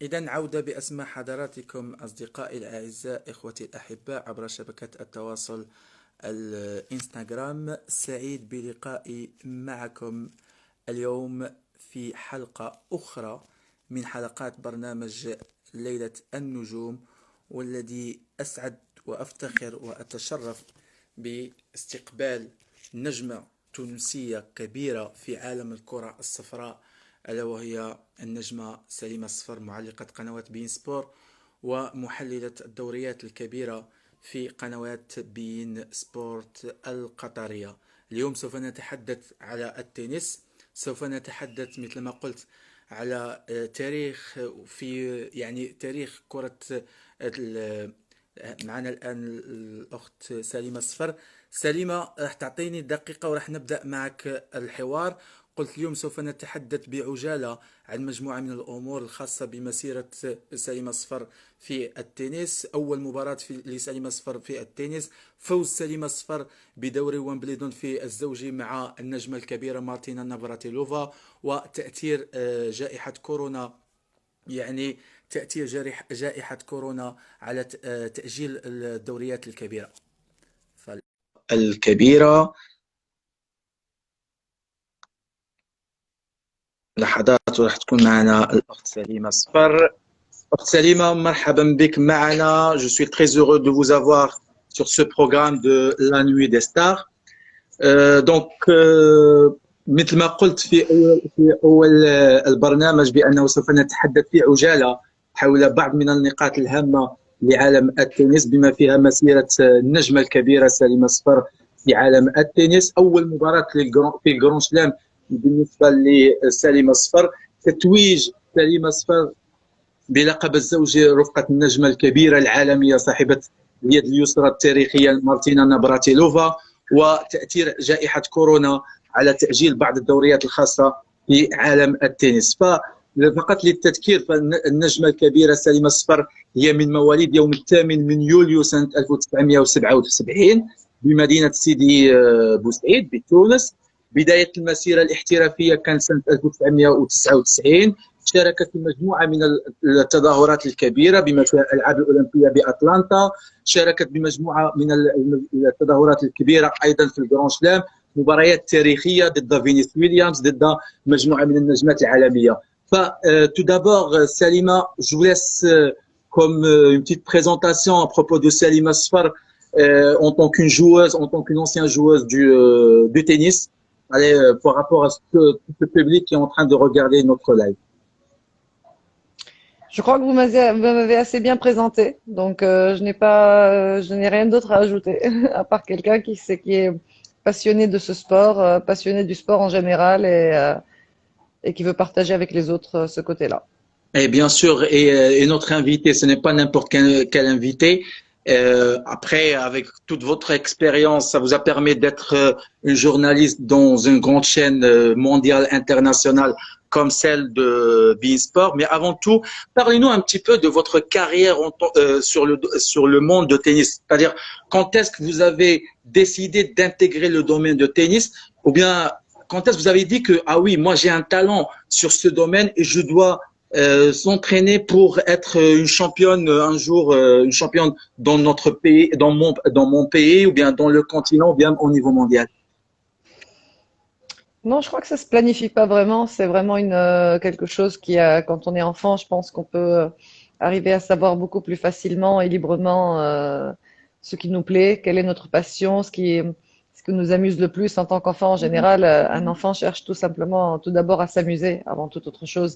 إذا عودة بأسماء حضراتكم أصدقائي الأعزاء إخوتي الأحباء عبر شبكة التواصل الإنستغرام. سعيد بلقائي معكم اليوم في حلقة أخرى من حلقات برنامج ليلة النجوم، والذي أسعد وأفتخر وأتشرف باستقبال نجمة تونسية كبيرة في عالم الكرة الصفراء، ألا وهي النجمة سليمة الصفر، معلقة قنوات بين سبور ومحللة الدوريات الكبيرة في قنوات بين سبورت القطرية. اليوم سوف نتحدث على التنس، سوف نتحدث مثل ما قلت على تاريخ تاريخ كرة معنا الآن الأخت سليمة الصفر. سليمة، راح تعطيني دقيقة وراح نبدأ معك الحوار. قلت اليوم سوف نتحدث بعجالة عن مجموعة من الأمور الخاصة بمسيرة سليمة الصفر في التنس. أول مباراة لسليمة الصفر في التنس، فوز سليمة الصفر بدوري ويمبلدون في الزوجي مع النجمة الكبيرة مارتينا نافراتيلوفا، وتأثير جائحة كورونا، تأثير جائحة كورونا على تأجيل الدوريات الكبيرة لحظات، وراح تكون معنا الأخت سليمة الصفر. أخت سليمة، مرحبا بك معنا. Je suis très heureux de vous avoir sur ce programme de la nuit des stars. مثل ما قلت في أول البرنامج بأنه سوف نتحدث في عجالة حول بعض من النقاط الهامة لعالم التنس، بما فيها مسيرة النجمة الكبيرة سليمة الصفر في عالم التنس. أول مباراة في الجران سلام بالنسبة لسليمة الصفر، تتويج سليمة الصفر بلقب الزوجي رفقة النجمة الكبيرة العالمية صاحبة اليد اليسرى التاريخية مارتينا نافراتيلوفا، وتأثير جائحة كورونا على تأجيل بعض الدوريات الخاصة في عالم التنس. فقط للتذكير، فالنجمة الكبيرة سليمة الصفر هي من مواليد يوم 8 من يوليو سنة 1977 بمدينة سيدي بوسعيد بتونس. بداية المسيرة الاحترافية كانت سنة 1999. شاركت في مجموعة من التظاهرات الكبيرة بما فيها الألعاب الأولمبية بأتلانتا. شاركت بمجموعة من التظاهرات الكبيرة أيضا في الجران سلام، مباريات تاريخية ضد فينيس ويليامز، ضد مجموعة من النجمات العالمية. Tout d'abord, Salima, je vous laisse comme une petite présentation à propos de Salima Sfar en tant qu'une joueuse, en tant qu'une ancienne joueuse du tennis, par rapport à tout ce public qui est en train de regarder notre live. Je crois que vous m'avez assez bien présenté, donc je n'ai rien d'autre à ajouter à part quelqu'un qui est passionné de ce sport, passionné du sport en général et qui veut partager avec les autres ce côté-là. Et bien sûr, et notre invité, ce n'est pas n'importe quel invité. Après, avec toute votre expérience, ça vous a permis d'être une journaliste dans une grande chaîne mondiale, internationale, comme celle de beIN Sport. Mais avant tout, parlez-nous un petit peu de votre carrière sur le monde de tennis. C'est-à-dire, quand est-ce que vous avez décidé d'intégrer le domaine de tennis, ou bien quand est-ce que vous avez dit que, ah oui, moi j'ai un talent sur ce domaine et je dois s'entraîner pour être une championne un jour, une championne dans notre pays, dans mon pays, ou bien dans le continent, ou bien au niveau mondial? Non, je crois que ça se planifie pas vraiment. C'est vraiment quelque chose quand on est enfant, je pense qu'on peut arriver à savoir beaucoup plus facilement et librement ce qui nous plaît, quelle est notre passion, ce qui nous amuse le plus en tant qu'enfant. En général, un enfant cherche tout simplement, tout d'abord à s'amuser avant toute autre chose.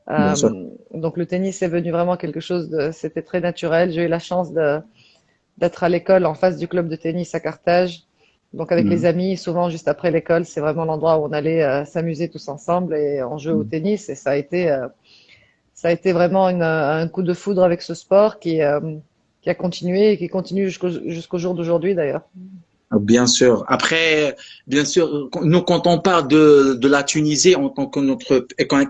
Bien sûr. Donc le tennis est venu vraiment c'était très naturel. J'ai eu la chance d'être à l'école en face du club de tennis à Carthage. Donc avec les amis, souvent juste après l'école, c'est vraiment l'endroit où on allait s'amuser tous ensemble et on jouait au tennis. Et ça a été vraiment un coup de foudre avec ce sport qui a continué et qui continue jusqu'au jour d'aujourd'hui d'ailleurs. Bien sûr. Après, bien sûr, nous, quand on parle de la Tunisie en tant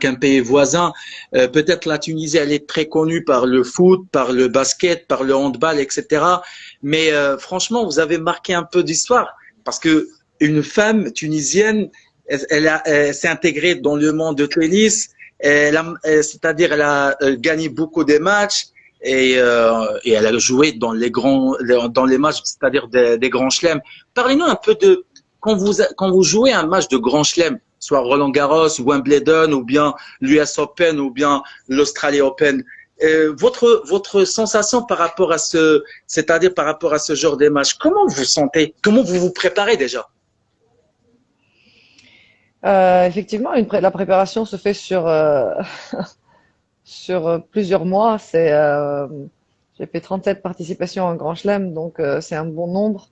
qu'un pays voisin, peut-être la Tunisie, elle est très connue par le foot, par le basket, par le handball, etc. Mais franchement, vous avez marqué un peu d'histoire parce que une femme tunisienne, elle s'est intégrée dans le monde de tennis. C'est-à-dire elle a gagné beaucoup de matchs et elle a joué dans les matchs, c'est-à-dire des grands chelems. Parlez-nous un peu de quand vous jouez un match de grand chelem, soit Roland Garros, Wimbledon, ou bien l'US Open, ou bien l'Australia Open. Votre sensation par rapport à c'est-à-dire par rapport à ce genre de match, comment vous vous sentez? Comment vous vous préparez déjà? Effectivement, la préparation se fait sur sur plusieurs mois. J'ai fait 37 participations en Grand Chelem, donc c'est un bon nombre.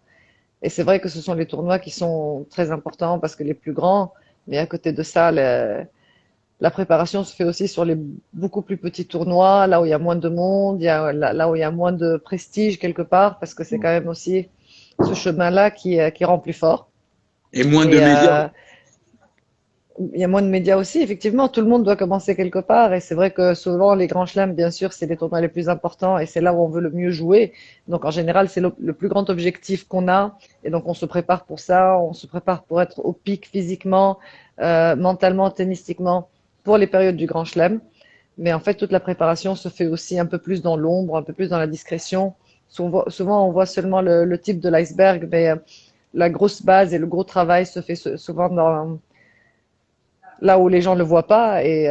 Et c'est vrai que ce sont les tournois qui sont très importants parce que les plus grands. Mais à côté de ça, la préparation se fait aussi sur les beaucoup plus petits tournois, là où il y a moins de monde, là où il y a moins de prestige quelque part, parce que c'est quand même aussi ce chemin-là qui rend plus fort. Et moins de Et médias. il y a moins de médias aussi, effectivement, tout le monde doit commencer quelque part. Et c'est vrai que souvent, les grands chelems, bien sûr, c'est les tournois les plus importants et c'est là où on veut le mieux jouer. Donc, en général, c'est le plus grand objectif qu'on a. Et donc, on se prépare pour ça, on se prépare pour être au pic physiquement, mentalement, tennistiquement, pour les périodes du grand chelem. Mais en fait, toute la préparation se fait aussi un peu plus dans l'ombre, un peu plus dans la discrétion. Souvent on voit seulement le type de l'iceberg, mais la grosse base et le gros travail se fait souvent là où les gens ne le voient pas et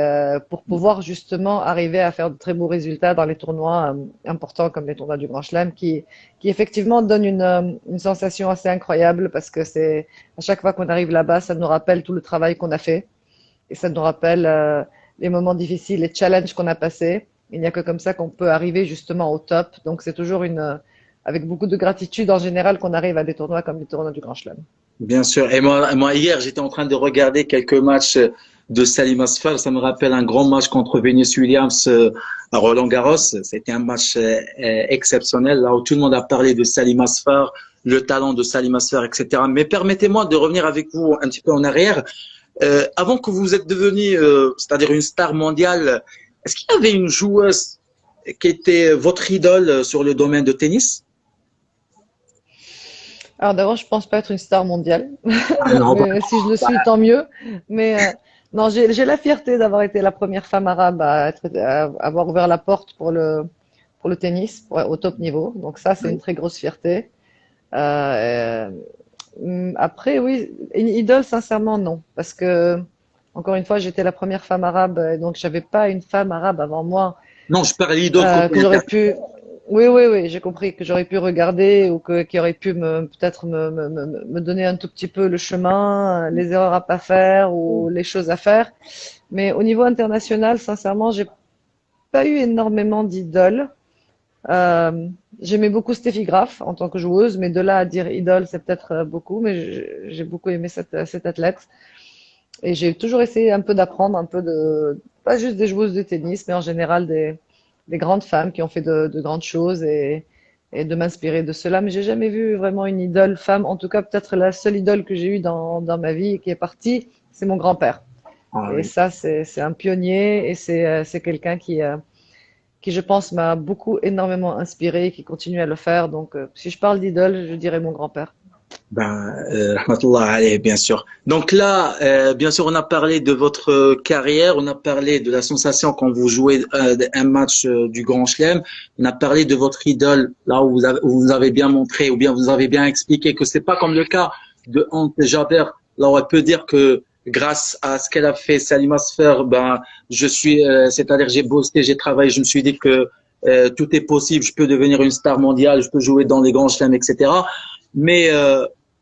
pour pouvoir justement arriver à faire de très beaux résultats dans les tournois importants comme les tournois du Grand Chelem qui effectivement donnent une sensation assez incroyable parce que c'est à chaque fois qu'on arrive là-bas, ça nous rappelle tout le travail qu'on a fait et ça nous rappelle les moments difficiles, les challenges qu'on a passés. Il n'y a que comme ça qu'on peut arriver justement au top. Donc c'est toujours avec beaucoup de gratitude en général qu'on arrive à des tournois comme les tournois du Grand Chelem. Bien sûr. Et moi hier, j'étais en train de regarder quelques matchs de Salim Asfar. Ça me rappelle un grand match contre Venus Williams à Roland-Garros. C'était un match exceptionnel, là où tout le monde a parlé de Salim Asfar, le talent de Salim Asfar, etc. Mais permettez-moi de revenir avec vous un petit peu en arrière. Avant que vous êtes devenu, c'est-à-dire une star mondiale, est-ce qu'il y avait une joueuse qui était votre idole sur le domaine de tennis? Alors d'abord, je pense pas être une star mondiale, Ah non, mais si je le suis, tant mieux. Mais non, j'ai la fierté d'avoir été la première femme arabe à avoir ouvert la porte pour le tennis au top niveau. Donc ça, c'est une très grosse fierté. Euh, Après, oui, une idole, sincèrement, non, parce que encore une fois, j'étais la première femme arabe, et donc j'avais pas une femme arabe avant moi non, je parle d'idole côté que j'aurais international. pu. Oui, oui, oui, j'ai compris que j'aurais pu regarder ou qui aurait pu peut-être me donner un tout petit peu le chemin, les erreurs à pas faire ou les choses à faire. Mais au niveau international, sincèrement, j'ai pas eu énormément d'idoles. Euh, J'aimais beaucoup Steffi Graf en tant que joueuse, mais de là à dire idole, c'est peut-être beaucoup, mais j'ai beaucoup aimé cette athlète. Et j'ai toujours essayé un peu d'apprendre, un peu pas juste des joueuses de tennis, mais en général des grandes femmes qui ont fait de grandes choses et de m'inspirer de cela. Mais j'ai jamais vu vraiment une idole femme. En tout cas, peut-être la seule idole que j'ai eue dans ma vie et qui est partie, c'est mon grand-père. Ah Et oui. ça, c'est un pionnier et c'est quelqu'un qui, je pense, m'a beaucoup énormément inspiré et qui continue à le faire. Donc, si je parle d'idole, je dirais mon grand-père. Ben, rahmatullah alayhi, bien sûr. Donc là, bien sûr, on a parlé de votre carrière, on a parlé de la sensation quand vous jouez un match du Grand Chelem, on a parlé de votre idole, là où vous avez bien montré, ou bien vous avez bien expliqué que c'est pas comme le cas de Ante Jaber, là où elle peut dire que grâce à ce qu'elle a fait, Salima Sfer, ben, c'est-à-dire j'ai bossé, j'ai travaillé, je me suis dit que tout est possible, je peux devenir une star mondiale, je peux jouer dans les Grands Chelems, etc. Mais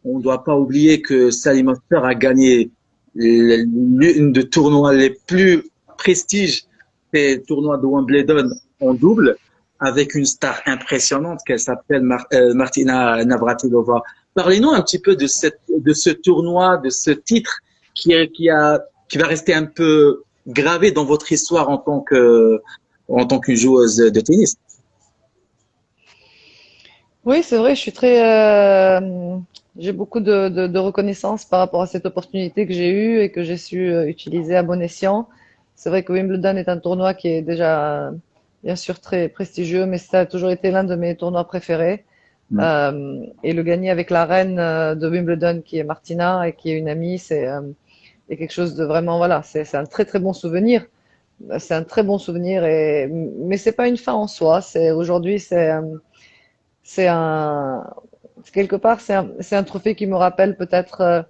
on ne doit pas oublier que Salim Afer a gagné l'une des tournois les plus prestiges, c'est le tournoi de Wimbledon en double, avec une star impressionnante qu'elle s'appelle Martina Navratilova. Parlez-nous un petit peu de ce tournoi, de ce titre qui va rester un peu gravé dans votre histoire en tant que joueuse de tennis. Oui, c'est vrai, j'ai beaucoup de reconnaissance par rapport à cette opportunité que j'ai eue et que j'ai su utiliser à bon escient. C'est vrai que Wimbledon est un tournoi qui est déjà, bien sûr, très prestigieux, mais ça a toujours été l'un de mes tournois préférés. Et le gagner avec la reine de Wimbledon, qui est Martina et qui est une amie, c'est quelque chose de vraiment, voilà, c'est un très très bon souvenir. C'est un très bon souvenir mais c'est pas une fin en soi. Aujourd'hui, c'est un, quelque part, c'est un trophée qui me rappelle peut-être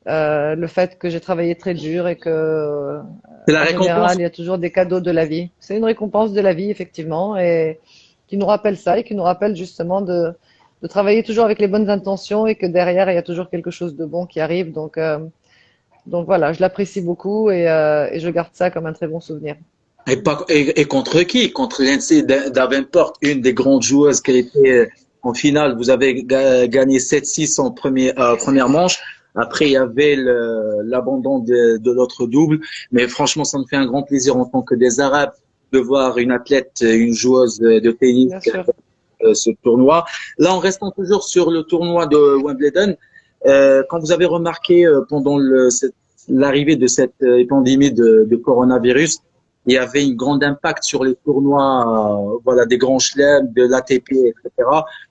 le fait que j'ai travaillé très dur et que, C'est la en récompense. général, il y a toujours des cadeaux de la vie. C'est une récompense de la vie, effectivement, et qui nous rappelle ça et qui nous rappelle justement de travailler toujours avec les bonnes intentions et que derrière, il y a toujours quelque chose de bon qui arrive. Donc voilà, je l'apprécie beaucoup et je garde ça comme un très bon souvenir. Et contre qui? Contre Lindsay Davenport, une des grandes joueuses qui a été en finale. Vous avez gagné 7-6 en première manche. Après, il y avait l'abandon de l'autre double. Mais franchement, ça me fait un grand plaisir en tant que des Arabes de voir une athlète, une joueuse de tennis Bien sûr. ce tournoi. Là, en restant toujours sur le tournoi de Wimbledon, quand vous avez remarqué pendant l'arrivée de cette pandémie de coronavirus, il y avait un grand impact sur les tournois, voilà, des grands chelems, de l'ATP, etc.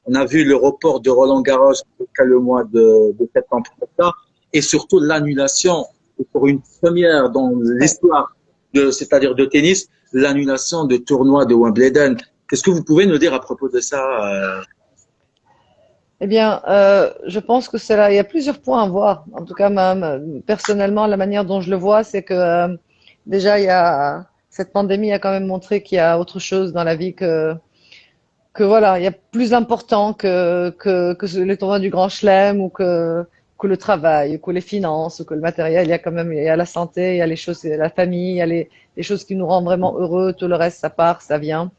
On a vu le report de Roland Garros jusqu'à le mois de septembre prochain, et surtout l'annulation pour une première dans Ouais. l'histoire c'est-à-dire de tennis, l'annulation de tournois de Wimbledon. Qu'est-ce que vous pouvez nous dire à propos de ça? Eh bien, je pense que c'est là. Il y a plusieurs points à voir. En tout cas, personnellement, la manière dont je le vois, c'est que déjà, cette pandémie a quand même montré qu'il y a autre chose dans la vie que voilà, il y a plus important que les tournois du Grand Chelem ou que le travail, ou que les finances, ou que le matériel. Il y a la santé, il y a les choses, il y a la famille, il y a les choses qui nous rendent vraiment heureux. Tout le reste, ça part, ça vient.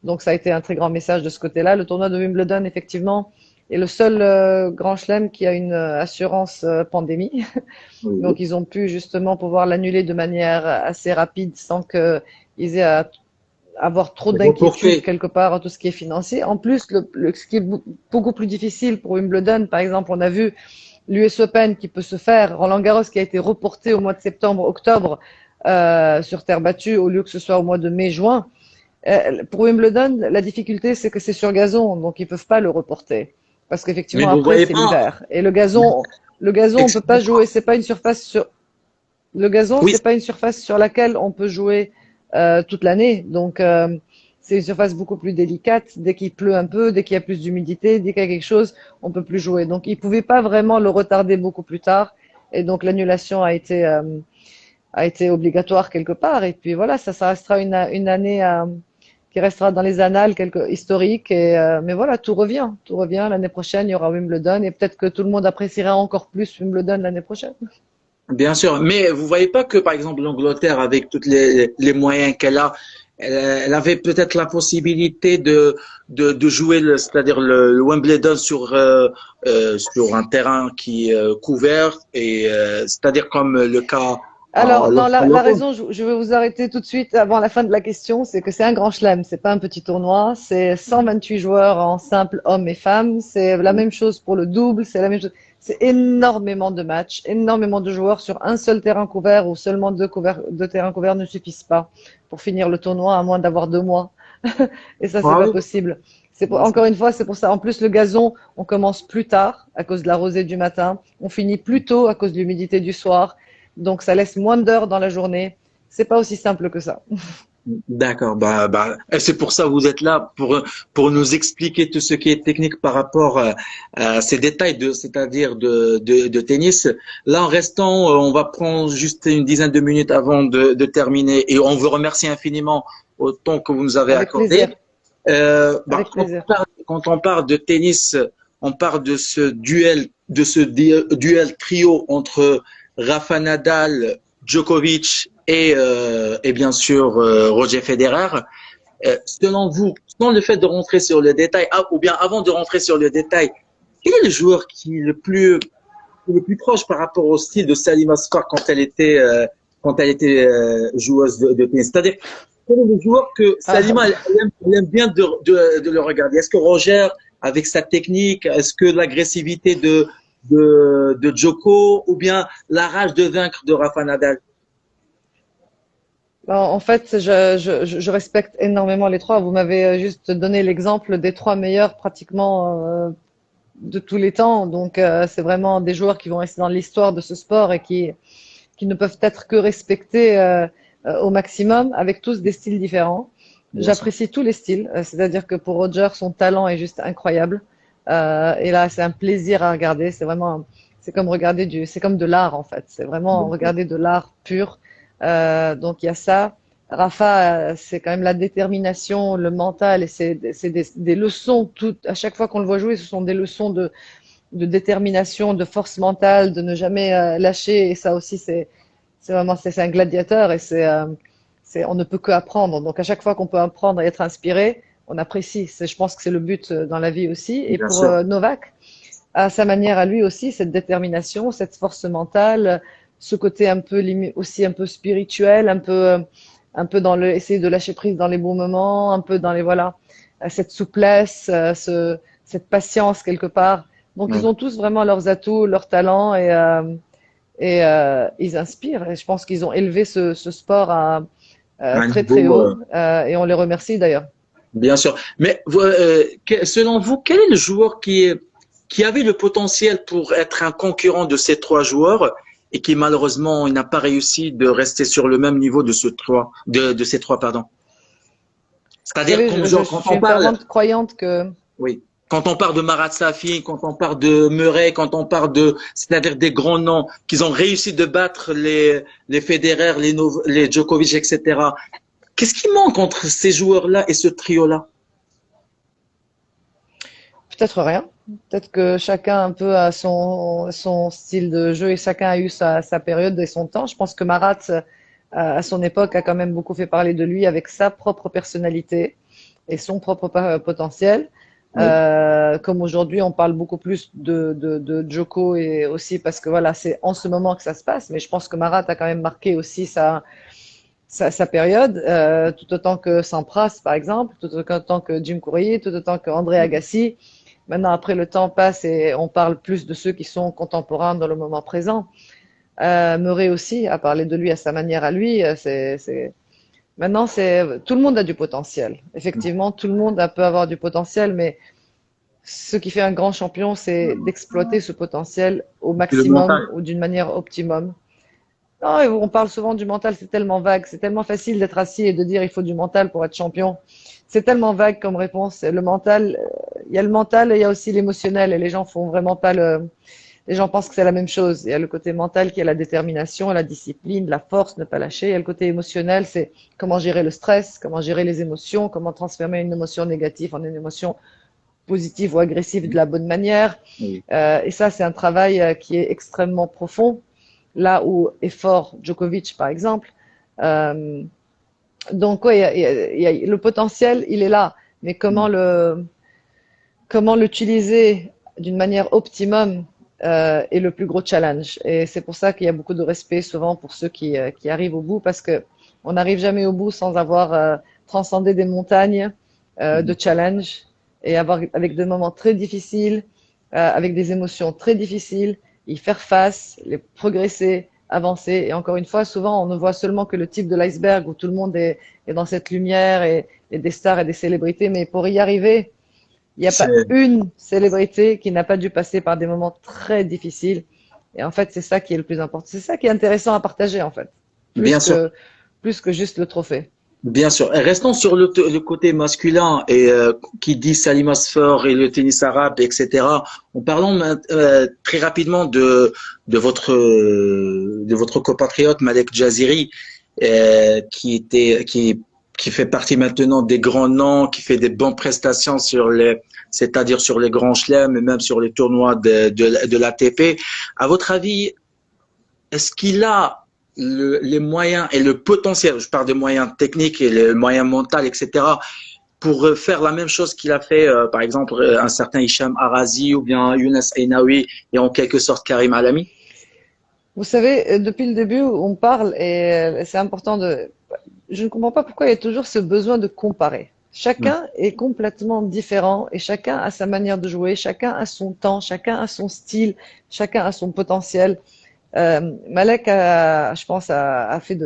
Donc ça a été un très grand message de ce côté-là. Le tournoi de Wimbledon, effectivement, est le seul Grand Chelem qui a une assurance pandémie. Oui. Donc ils ont pu justement pouvoir l'annuler de manière assez rapide sans qu'ils aient à avoir trop d'inquiétude Reporté. quelque part à tout ce qui est financier. En plus, ce qui est beaucoup plus difficile pour Wimbledon, par exemple, on a vu l'US Open qui peut se faire, Roland Garros qui a été reporté au mois de septembre, octobre sur terre battue au lieu que ce soit au mois de mai, juin. Pour Wimbledon, la difficulté, c'est que c'est sur gazon, donc ils peuvent pas le reporter. Parce Mais qu'effectivement, vous après, voyez c'est pas. l'hiver. Et le gazon, on peut pas Excusez-moi. jouer. C'est pas une surface sur, le gazon, Oui, c'est pas une surface sur laquelle on peut jouer toute l'année. Donc, c'est une surface beaucoup plus délicate. Dès qu'il pleut un peu, dès qu'il y a plus d'humidité, dès qu'il y a quelque chose, on peut plus jouer. Donc, ils pouvaient pas vraiment le retarder beaucoup plus tard. Et donc, l'annulation a été obligatoire quelque part. Et puis voilà, ça restera une année qui restera dans les annales historiques. Mais voilà, tout revient. L'année prochaine, il y aura Wimbledon et peut-être que tout le monde appréciera encore plus Wimbledon l'année prochaine. bien sûr. Mais vous voyez pas que, par exemple, l'Angleterre, avec tous les moyens qu'elle a, elle avait peut-être la possibilité de jouer, c'est-à-dire le Wimbledon sur un terrain qui est couvert, et c'est-à-dire comme le cas à Alors, non, la l'Open. raison, je vais vous arrêter tout de suite avant la fin de la question, c'est que c'est un grand chelem, c'est pas un petit tournoi, c'est 128 joueurs en simple hommes et femmes, c'est la même chose pour le double, c'est la même chose, c'est énormément de matchs, énormément de joueurs sur un seul terrain couvert ou seulement deux terrains couverts ne suffisent pas pour finir le tournoi à moins d'avoir 2 mois. Et ça, c'est Ah pas oui, possible. bien sûr. Encore une fois, c'est pour ça. En plus, le gazon, on commence plus tard à cause de la rosée du matin. On finit plus tôt à cause de l'humidité du soir. Donc, ça laisse moins d'heures dans la journée. C'est pas aussi simple que ça. D'accord, et c'est pour ça que vous êtes là pour nous expliquer tout ce qui est technique par rapport à ces détails c'est-à-dire de tennis. Là, en restant, on va prendre juste une dizaine de minutes avant de terminer, et on vous remercie infiniment au temps que vous nous avez Avec plaisir. accordé. Avec plaisir. Quand on parle de tennis, on parle de ce duel trio entre Rafa Nadal, Djokovic et bien sûr Roger Federer. Selon vous, sans le fait de rentrer sur le détail, ou bien avant de rentrer sur le détail, quel est le joueur qui est le plus proche par rapport au style de Salima Sfar quand elle était joueuse de tennis? C'est-à-dire, quel est le joueur que Ah, Salima elle aime bien de le regarder? Est-ce que Roger, avec sa technique, est-ce que l'agressivité de Djoko, ou bien la rage de vaincre de Rafa Nadal? en fait, je respecte énormément les trois. Vous m'avez juste donné l'exemple des trois meilleurs pratiquement de tous les temps. Donc, c'est vraiment des joueurs qui vont rester dans l'histoire de ce sport et qui ne peuvent être que respectés au maximum, avec tous des styles différents. Bien sûr. J'apprécie tous les styles, c'est-à-dire que pour Roger, son talent est juste incroyable. Et là, c'est un plaisir à regarder. C'est vraiment, c'est comme regarder c'est comme de l'art en fait. C'est vraiment Bien sûr. regarder de l'art pur. Donc il y a ça. Rafa, c'est quand même la détermination, le mental, et c'est des leçons. À chaque fois qu'on le voit jouer, ce sont des leçons de détermination, de force mentale, de ne jamais lâcher. Et ça aussi, c'est vraiment, c'est un gladiateur et on ne peut que apprendre. Donc à chaque fois qu'on peut apprendre et être inspiré, on apprécie. Je pense que c'est le but dans la vie aussi. Et Bien pour sûr. Novak, à sa manière à lui aussi, cette détermination, cette force mentale, ce côté un peu aussi un peu spirituel, un peu dans essayer de lâcher prise dans les bons moments, un peu dans les voilà, cette souplesse, cette patience quelque part. Donc ils Oui. ont tous vraiment leurs atouts, leurs talents ils inspirent. Et je pense qu'ils ont élevé ce sport à Un très très niveau, haut et on les remercie d'ailleurs. bien sûr. Mais selon vous, quel est le joueur qui avait le potentiel pour être un concurrent de ces trois joueurs et qui malheureusement il n'a pas réussi de rester sur le même niveau de ces trois, pardon. Vous C'est-à-dire savez, comme je genre quand suis on une parle, fervente croyante que oui, quand on parle de Marat Safin, quand on parle de Murray, quand on parle de, c'est-à-dire des grands noms qu'ils ont réussi de battre les Federer, les Djokovic, etc. Qu'est-ce qui manque entre ces joueurs-là et ce trio-là? peut-être rien. Peut-être que chacun un peu a son style de jeu et chacun a eu sa période et son temps. Je pense que Marat, à son époque, a quand même beaucoup fait parler de lui avec sa propre personnalité et son propre potentiel. Oui, Comme aujourd'hui, on parle beaucoup plus de Djoko et aussi parce que voilà, c'est en ce moment que ça se passe. Mais je pense que Marat a quand même marqué aussi sa période, tout autant que Sampras, par exemple, tout autant que Jim Courier, tout autant que André Agassi. Maintenant, après, le temps passe et on parle plus de ceux qui sont contemporains dans le moment présent. Murray aussi a parlé de lui à sa manière à lui. Maintenant, tout le monde a du potentiel. Effectivement, tout le monde peut avoir du potentiel, mais ce qui fait un grand champion, c'est d'exploiter ce potentiel au c'est le maximum mental. ou d'une manière optimum. Non, et on parle souvent du mental, c'est tellement vague, c'est tellement facile d'être assis et de dire il faut du mental pour être champion. C'est tellement vague comme réponse. Le mental, il y a le mental et il y a aussi l'émotionnel et les gens font vraiment pas les gens pensent que c'est la même chose. Il y a le côté mental qui est la détermination, la discipline, la force, ne pas lâcher. Il y a le côté émotionnel, c'est comment gérer le stress, comment gérer les émotions, comment transformer une émotion négative en une émotion positive ou agressive de la bonne manière. Oui. Et ça, c'est un travail qui est extrêmement profond. Là où est fort Djokovic, par exemple. Euh, donc, oui, le potentiel, il est là. Mais comment l'utiliser d'une manière optimum est le plus gros challenge. Et c'est pour ça qu'il y a beaucoup de respect souvent pour ceux qui arrivent au bout, parce que on n'arrive jamais au bout sans avoir transcendé des montagnes de challenge et avec des moments très difficiles, avec des émotions très difficiles, y faire face, les progresser, avancer. Et encore une fois, souvent, on ne voit seulement que le type de l'iceberg où tout le monde est dans cette lumière et des stars et des célébrités. Mais pour y arriver, il n'y a pas C'est une célébrité qui n'a pas dû passer par des moments très difficiles. Et en fait, c'est ça qui est le plus important. C'est ça qui est intéressant à partager, en fait, bien sûr. plus que juste le trophée. Bien sûr. Et restons sur le côté masculin et qui dit Salim Asfour et le tennis arabe, etc. En parlant très rapidement de votre compatriote Malek Jaziri, qui fait partie maintenant des grands noms, qui fait des bonnes prestations c'est-à-dire sur les grands chelems et même sur les tournois de l'ATP. À votre avis, est-ce qu'il a les moyens et le potentiel, je parle des moyens techniques et les moyens mentaux, etc., pour faire la même chose qu'il a fait, par exemple, un certain Hicham Arazi ou bien Younes Ainaoui et en quelque sorte Karim Alami? Vous savez, depuis le début, on parle et c'est important de. Je ne comprends pas pourquoi il y a toujours ce besoin de comparer. Chacun est complètement différent et chacun a sa manière de jouer, chacun a son temps, chacun a son style, chacun a son potentiel. Malek, je pense, a fait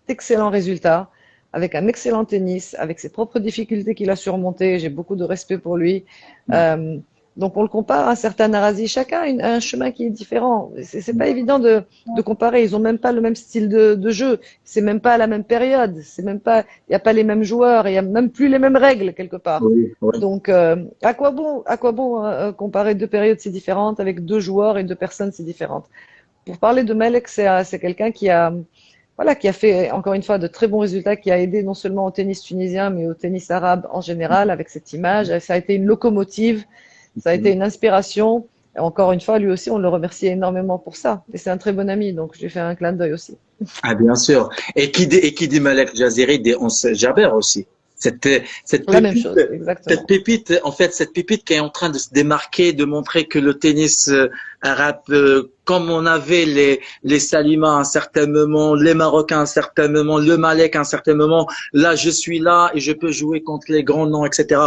d'excellents résultats avec un excellent tennis, avec ses propres difficultés qu'il a surmontées. J'ai beaucoup de respect pour lui. Euh, Donc on le compare à certains Narazi, chacun a un chemin qui est différent. C'est pas évident de comparer. Ils ont même pas le même style de jeu. C'est même pas à la même période. C'est même pas, il n'y a pas les mêmes joueurs. Il y a même plus les mêmes règles quelque part. Oui, oui. Donc à quoi bon comparer deux périodes si différentes avec deux joueurs et deux personnes si différentes. Pour parler de Melek, c'est quelqu'un qui a voilà, qui a fait encore une fois de très bons résultats, qui a aidé non seulement au tennis tunisien, mais au tennis arabe en général avec cette image. Ça a été une locomotive, ça a été une inspiration. Et encore une fois, lui aussi, on le remercie énormément pour ça. Et c'est un très bon ami, donc je lui fais un clin d'œil aussi. Ah, bien sûr. Et qui dit Malek Jaziri, dit Ons Jaber aussi. Cette, cette La même pépite, chose, exactement. en fait, cette pépite qui est en train de se démarquer, de montrer que le tennis arabe, comme on avait les Salima à un certain moment, les Marocains à un certain moment, le Malek à un certain moment, là, je suis là et je peux jouer contre les grands noms, etc.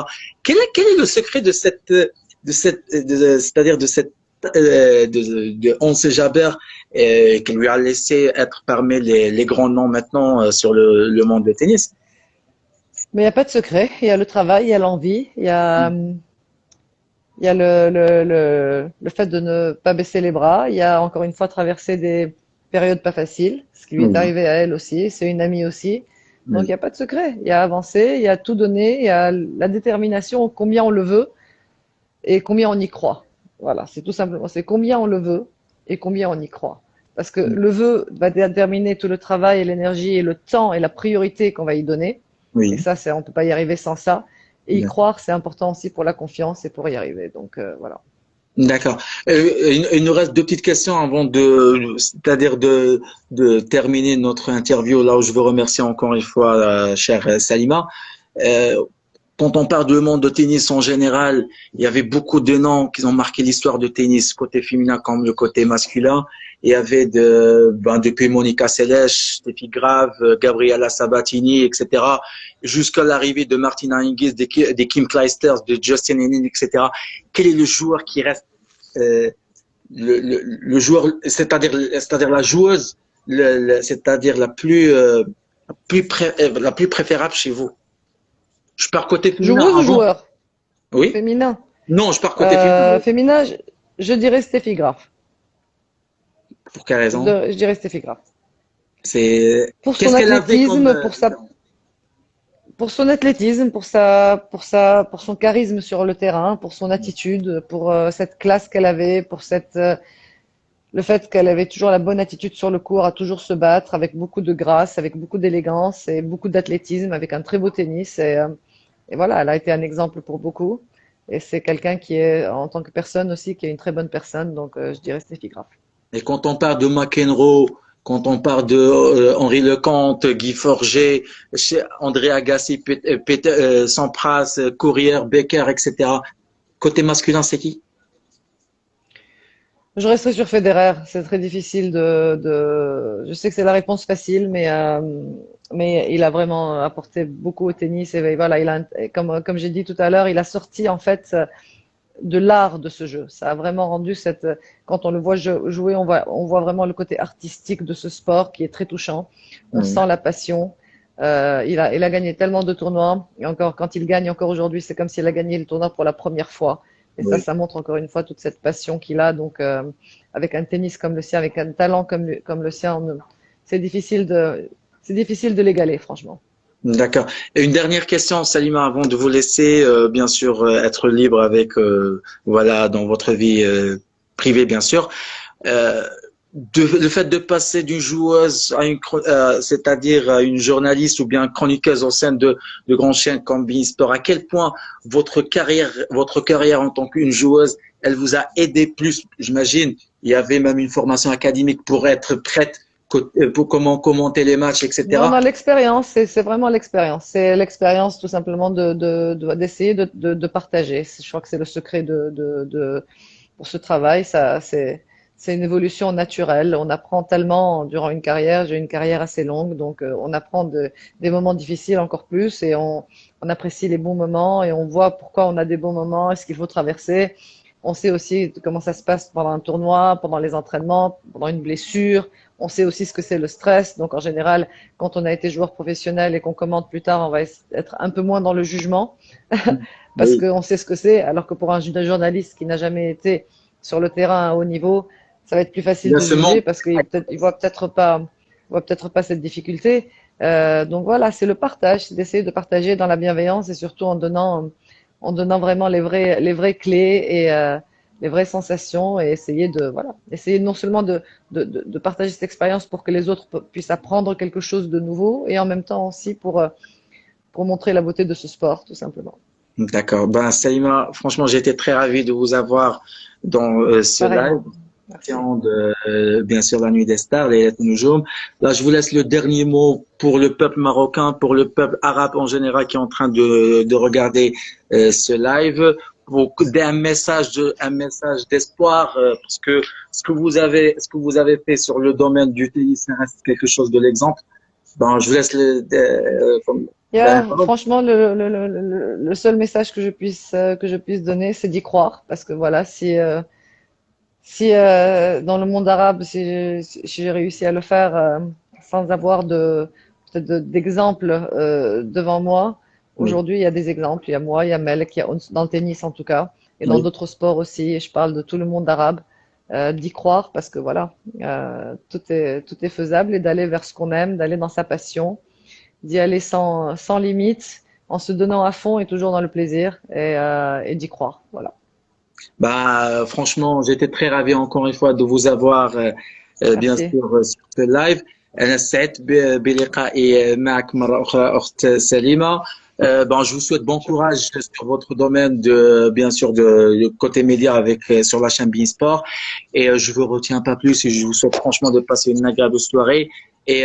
Quel est le secret c'est-à-dire de cette, de Ons Jaber, qui lui a laissé être parmi les grands noms maintenant sur le monde du tennis? Mais il n'y a pas de secret. Il y a le travail, il y a l'envie, il y a le fait de ne pas baisser les bras. Il y a encore une fois traversé des périodes pas faciles, ce qui lui est Oui, arrivé à elle aussi. C'est une amie aussi. Donc il oui, n'y a pas de secret. Il y a avancé, il y a tout donné, il y a la détermination, combien on le veut et combien on y croit. Voilà, c'est tout simplement, c'est combien on le veut et combien on y croit. Parce que le vœu va déterminer tout le travail et l'énergie et le temps et la priorité qu'on va y donner. Et oui. ça, on ne peut pas y arriver sans ça. Et y croire, c'est important aussi pour la confiance et pour y arriver. Donc voilà. D'accord. Il nous reste deux petites questions avant c'est-à-dire de terminer notre interview, là où je veux remercier encore une fois, chère Salima. Euh, Quand on parle du monde de tennis en général, il y avait beaucoup de noms qui ont marqué l'histoire du tennis, côté féminin comme le côté masculin. Il y avait depuis Monica Seles, Steffi Graf, Gabriela Sabatini, etc., jusqu'à l'arrivée de Martina Hingis, de Kim Clijsters, de Justin Henin, etc. Quel est le joueur qui reste le joueur, c'est-à-dire la joueuse, c'est-à-dire la plus préférable chez vous? Je pars côté féminin Joueuse ou avant. joueur Oui? féminin? Non, je pars côté féminin. Oui. Féminin, je dirais Steffi Graf. Pour quelle raison? Je dirais Steffi Graf. C'est Pour qu'est-ce son qu'elle avait comme athlétisme, pour son athlétisme, pour son charisme sur le terrain, pour son attitude, pour cette classe qu'elle avait, pour le fait qu'elle avait toujours la bonne attitude sur le court, à toujours se battre avec beaucoup de grâce, avec beaucoup d'élégance et beaucoup d'athlétisme, avec un très beau tennis. Et voilà, elle a été un exemple pour beaucoup. Et c'est quelqu'un qui est, en tant que personne aussi, qui est une très bonne personne. Donc, je dirais Steffi Graf. et quand on parle de McEnroe, quand on parle de Henri Lecomte, Guy Forget, André Agassi, Sampras, Courrier, Becker, etc. Côté masculin, c'est qui? Je resterai sur Federer. C'est très difficile je sais que c'est la réponse facile, mais il a vraiment apporté beaucoup au tennis. Et voilà, comme j'ai dit tout à l'heure, il a sorti en fait de l'art de ce jeu. Ça a vraiment rendu quand on le voit jouer, on voit vraiment le côté artistique de ce sport qui est très touchant. On Oui, sent la passion. Il a gagné tellement de tournois. Et encore, quand il gagne encore aujourd'hui, c'est comme s'il a gagné le tournoi pour la première fois. Et oui. ça montre encore une fois toute cette passion qu'il a. Donc, avec un tennis comme le sien, avec un talent comme le sien, c'est difficile c'est difficile de l'égaler, franchement. D'accord. Et une dernière question, Salima, avant de vous laisser, bien sûr, être libre avec, voilà, dans votre vie privée, bien sûr. Euh, le fait de passer d'une joueuse à c'est-à-dire à une journaliste ou bien chroniqueuse au sein de grands chaînes comme Beansport, à quel point votre carrière en tant qu'une joueuse, elle vous a aidé plus, j'imagine. Il y avait même une formation académique pour être prête, pour comment commenter les matchs, Non, etc. non, l'expérience, c'est vraiment l'expérience. C'est l'expérience tout simplement d'essayer de partager. Je crois que c'est le secret pour ce travail. C'est une évolution naturelle. On apprend tellement durant une carrière. J'ai une carrière assez longue, donc on apprend des moments difficiles encore plus et on apprécie les bons moments et on voit pourquoi on a des bons moments et ce qu'il faut traverser. On sait aussi comment ça se passe pendant un tournoi, pendant les entraînements, pendant une blessure. on sait aussi ce que c'est le stress. Donc, en général, quand on a été joueur professionnel et qu'on commente plus tard, on va être un peu moins dans le jugement parce Oui, qu'on sait ce que c'est. Alors que pour un journaliste qui n'a jamais été sur le terrain à haut niveau, ça va être plus il facile y a de ce juger manque. parce il voit peut-être pas cette difficulté. Donc voilà, c'est le partage, c'est d'essayer de partager dans la bienveillance et surtout en donnant vraiment les vraies clés et les vraies sensations et essayer voilà, essayer non seulement de partager cette expérience pour que les autres puissent apprendre quelque chose de nouveau et en même temps aussi pour montrer la beauté de ce sport, tout simplement. D'accord. Ben, Salima, franchement, j'ai été très ravi de vous avoir dans ce live. Pareillement. Merci. De, bien sûr, la nuit des stars, les Noujoum. Là, je vous laisse le dernier mot pour le peuple marocain, pour le peuple arabe en général qui est en train de regarder ce live, pour un message d'espoir, parce que ce que vous avez fait sur le domaine du tennis, ça reste quelque chose de l'exemple. Ben, je vous laisse la Yeah, parole. franchement, le seul message que je puisse donner, c'est d'y croire. Parce que voilà, si dans le monde arabe, si j'ai réussi à le faire sans avoir peut-être d'exemple devant moi, Oui, aujourd'hui, il y a des exemples. Il y a moi, il y a Melek, il y a Ons dans le tennis en tout cas, et dans oui. d'autres sports aussi. Et je parle de tout le monde arabe, d'y croire parce que voilà, tout est faisable et d'aller vers ce qu'on aime, d'aller dans sa passion, d'y aller sans limite, en se donnant à fond et toujours dans le plaisir et d'y croire. Voilà. Bah, franchement, j'étais très ravi encore une fois de vous avoir bien Merci. sûr sur ce live. أنا سعدت بلقائي معك مرة أخرى أخت سليمة. Bon, je vous souhaite bon courage sur votre domaine de bien sûr de côté média avec sur la chaîne Beansport et je vous retiens pas plus et je vous souhaite franchement de passer une agréable soirée et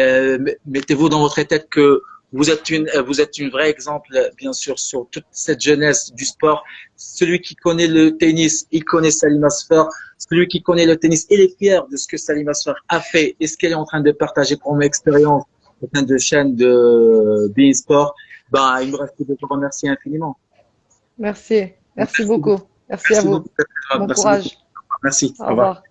mettez-vous dans votre tête que vous êtes une vraie exemple bien sûr sur toute cette jeunesse du sport. Celui qui connaît le tennis, il connaît Salim Asfer. Celui qui connaît le tennis, il est fier de ce que Salim Asfer a fait et ce qu'elle est en train de partager comme expérience au sein de chaîne de Bein Sport. Ben, il me reste que de vous remercier infiniment. Merci. Merci Merci beaucoup. beaucoup. Merci à Merci vous. beaucoup. Bon Merci beaucoup. courage. Merci. Au Au revoir. revoir.